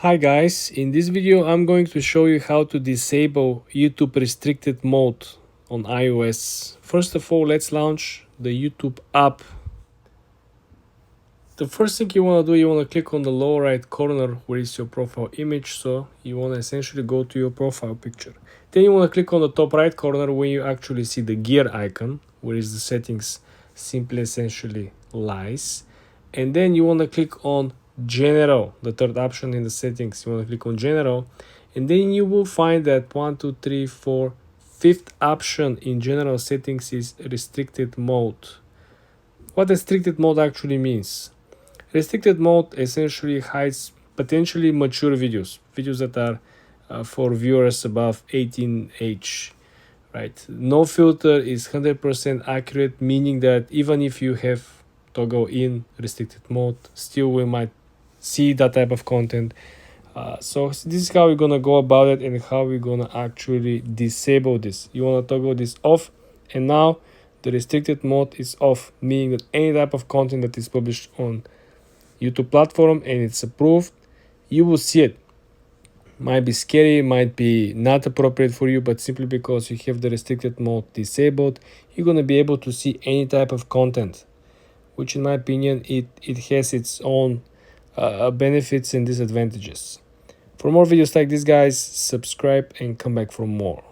Hi guys, in this video I'm going to show you how to disable YouTube restricted mode on iOS. First of all, let's launch the YouTube app. The first thing you want to do, you want to click on the lower right corner where is your profile image. So you want to essentially go to your profile picture. Then you want to click on the top right corner where you actually see the gear icon, where is the settings simply essentially lies. And then you want to click on general, the third option in the settings. You want to click on general, and then you will find that 1 2 3 4 fifth option in general settings is restricted mode. What restricted mode actually means: restricted mode essentially hides potentially mature videos that are for viewers above 18 age, right? No filter is 100% accurate, meaning that even if you have toggle in restricted mode, still we might see that type of content. So this is how we're gonna go about it and how we're gonna actually disable this. You want to toggle this off, and now the restricted mode is off, meaning that any type of content that is published on YouTube platform and it's approved, you will see it. Might be scary, might be not appropriate for you, but simply because you have the restricted mode disabled, you're gonna be able to see any type of content, which in my opinion it has its own benefits and disadvantages. For more videos like this, guys, subscribe and come back for more.